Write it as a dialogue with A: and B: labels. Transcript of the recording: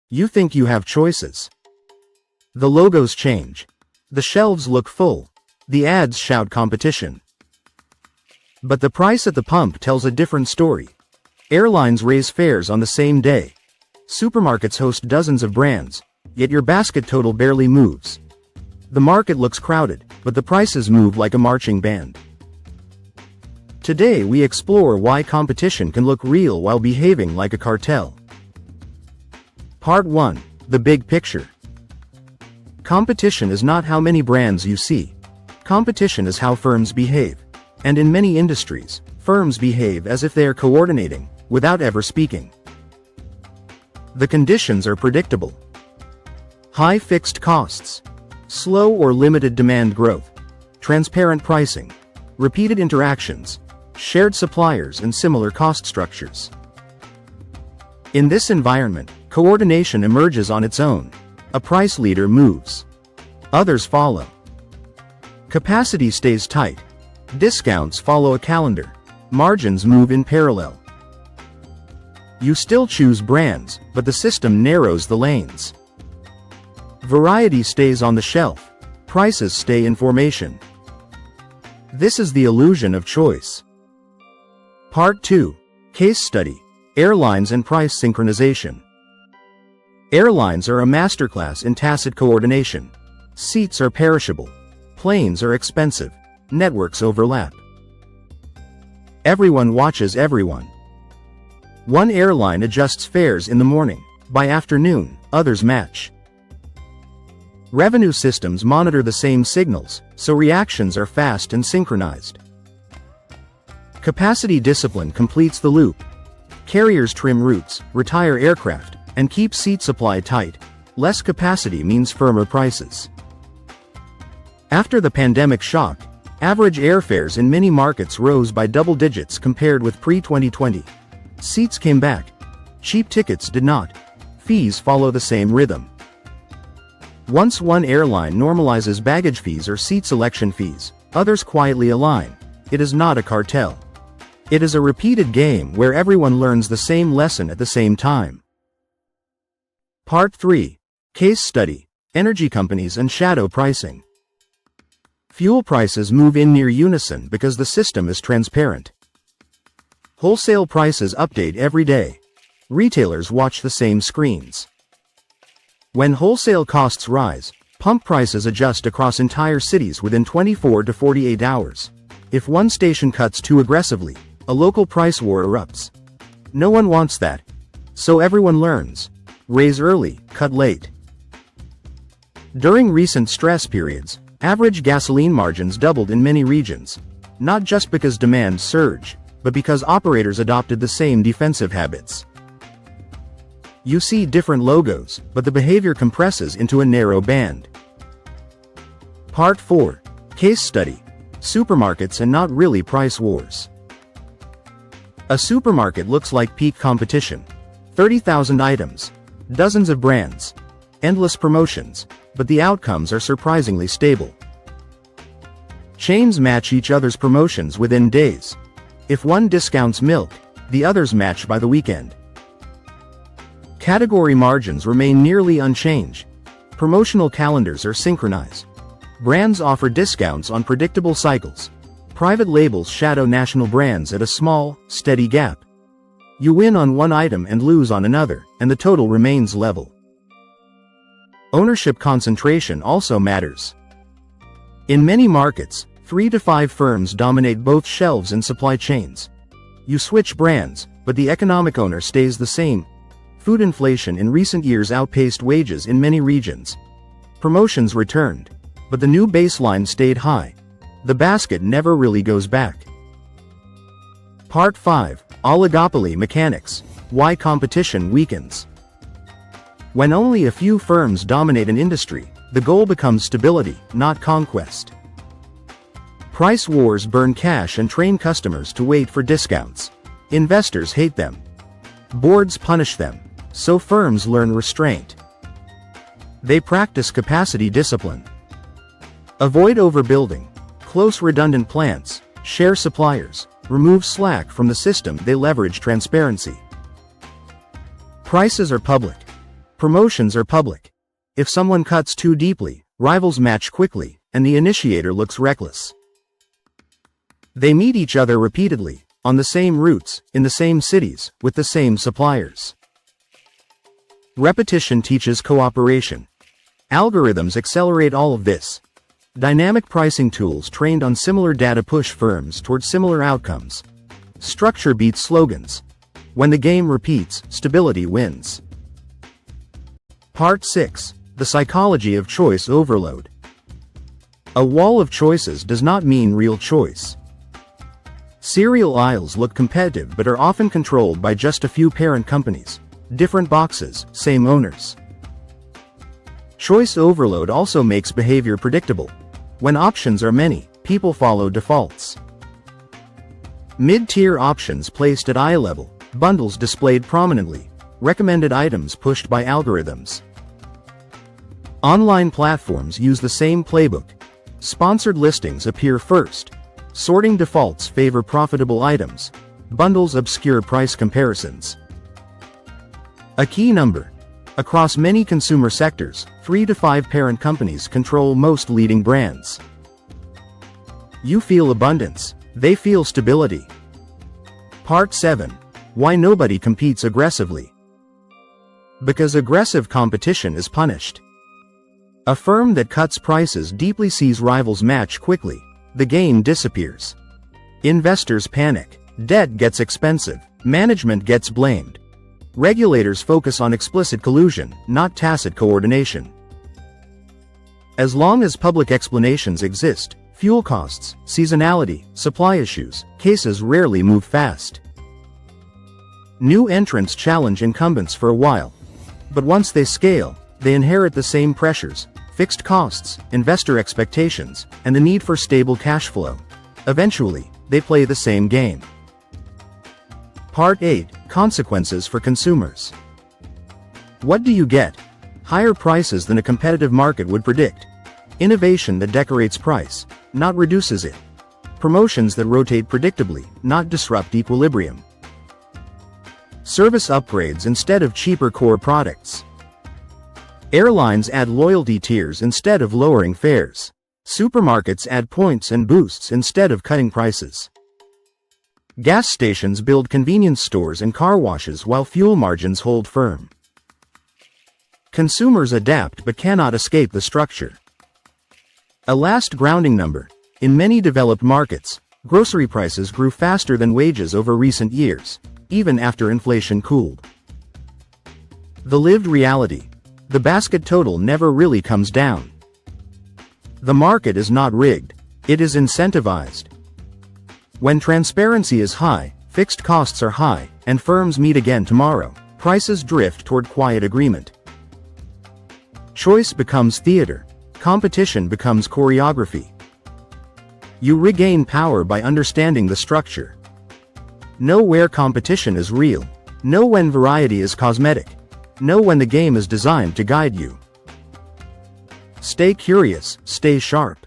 A: You think you have choices. The logos change. The shelves look full. The ads shout competition. But the price at the pump tells a different story. Airlines raise fares on the same day. Supermarkets host dozens of brands, yet your basket total barely moves. The market looks crowded, but the prices move like a marching band. Today we explore why competition can look real while behaving like a cartel. Part 1. The big picture. Competition is not how many brands you see. Competition is how firms behave. And in many industries, firms behave as if they are coordinating, without ever speaking. The conditions are predictable. High fixed costs. Slow or limited demand growth. Transparent pricing. Repeated interactions. Shared suppliers and similar cost structures. In this environment, coordination emerges on its own. A price leader moves. Others follow. Capacity stays tight. Discounts follow a calendar. Margins move in parallel. You still choose brands, but the system narrows the lanes. Variety stays on the shelf. Prices stay in formation. This is the illusion of choice. Part 2. Case study. Airlines and price synchronization. Airlines are a masterclass in tacit coordination. Seats are perishable. Planes are expensive. Networks overlap. Everyone watches everyone. One airline adjusts fares in the morning. By afternoon, others match. Revenue systems monitor the same signals, so reactions are fast and synchronized. Capacity discipline completes the loop. Carriers trim routes, retire aircraft, and keep seat supply tight. Less capacity means firmer prices. After the pandemic shock, average airfares in many markets rose by double digits compared with pre-2020. Seats came back. Cheap tickets did not. Fees follow the same rhythm. Once one airline normalizes baggage fees or seat selection fees, others quietly align. It is not a cartel. It is a repeated game where everyone learns the same lesson at the same time. Part 3. Case study. Energy companies and shadow pricing. Fuel prices move in near unison because the system is transparent. Wholesale prices update every day. Retailers watch the same screens. When wholesale costs rise, pump prices adjust across entire cities within 24 to 48 hours. If one station cuts too aggressively, a local price war erupts. No one wants that. So everyone learns. Raise early, cut late. During recent stress periods, average gasoline margins doubled in many regions. Not just because demand surged, but because operators adopted the same defensive habits. You see different logos, but the behavior compresses into a narrow band. Part 4. Case study. Supermarkets and not really price wars. A supermarket looks like peak competition. 30,000 items. Dozens of brands. Endless promotions, but the outcomes are surprisingly stable. Chains match each other's promotions within days. If one discounts milk, the others match by the weekend. Category margins remain nearly unchanged. Promotional calendars are synchronized. Brands offer discounts on predictable cycles. Private labels shadow national brands at a small, steady gap. You win on one item and lose on another, and the total remains level. Ownership concentration also matters. In many markets, 3 to 5 firms dominate both shelves and supply chains. You switch brands, but the economic owner stays the same. Food inflation in recent years outpaced wages in many regions. Promotions returned, but the new baseline stayed high. The basket never really goes back. Part 5. Oligopoly mechanics. Why competition weakens. When only a few firms dominate an industry, the goal becomes stability, not conquest. Price wars burn cash and train customers to wait for discounts. Investors hate them. Boards punish them, so firms learn restraint. They practice capacity discipline. Avoid overbuilding. Close redundant plants. Share suppliers. Remove slack from the system. They leverage transparency. Prices are public. Promotions are public. If someone cuts too deeply, rivals match quickly, and the initiator looks reckless. They meet each other repeatedly, on the same routes, in the same cities, with the same suppliers. Repetition teaches cooperation. Algorithms accelerate all of this. Dynamic pricing tools trained on similar data push firms toward similar outcomes. Structure beats slogans. When the game repeats, stability wins. Part 6. The Psychology of Choice Overload. A wall of choices does not mean real choice. Cereal aisles look competitive but are often controlled by just a few parent companies. Different boxes, same owners. Choice overload also makes behavior predictable. When options are many, people follow defaults. Mid-tier options placed at eye level, bundles displayed prominently, recommended items pushed by algorithms. Online platforms use the same playbook. Sponsored listings appear first. Sorting defaults favor profitable items. Bundles obscure price comparisons. A key number. Across many consumer sectors, 3 to 5 parent companies control most leading brands. You feel abundance. They feel stability. Part 7. Why nobody competes aggressively. Because aggressive competition is punished. A firm that cuts prices deeply sees rivals match quickly. The game disappears. Investors panic. Debt gets expensive. Management gets blamed. Regulators focus on explicit collusion, not tacit coordination. As long as public explanations exist, fuel costs, seasonality, supply issues, cases rarely move fast. New entrants challenge incumbents for a while. But once they scale, they inherit the same pressures, fixed costs, investor expectations, and the need for stable cash flow. Eventually, they play the same game. Part 8. Consequences for consumers. What do you get? Higher prices than a competitive market would predict. Innovation that decorates price, not reduces it. Promotions that rotate predictably, not disrupt equilibrium. Service upgrades instead of cheaper core products. Airlines add loyalty tiers instead of lowering fares. Supermarkets add points and boosts instead of cutting prices. Gas stations build convenience stores and car washes while fuel margins hold firm. Consumers adapt but cannot escape the structure. A last grounding number. In many developed markets, grocery prices grew faster than wages over recent years, even after inflation cooled. The lived reality. The basket total never really comes down. The market is not rigged. It is incentivized. When transparency is high, fixed costs are high, and firms meet again tomorrow, prices drift toward quiet agreement. Choice becomes theater. Competition becomes choreography. You regain power by understanding the structure. Know where competition is real. Know when variety is cosmetic. Know when the game is designed to guide you. Stay curious, stay sharp.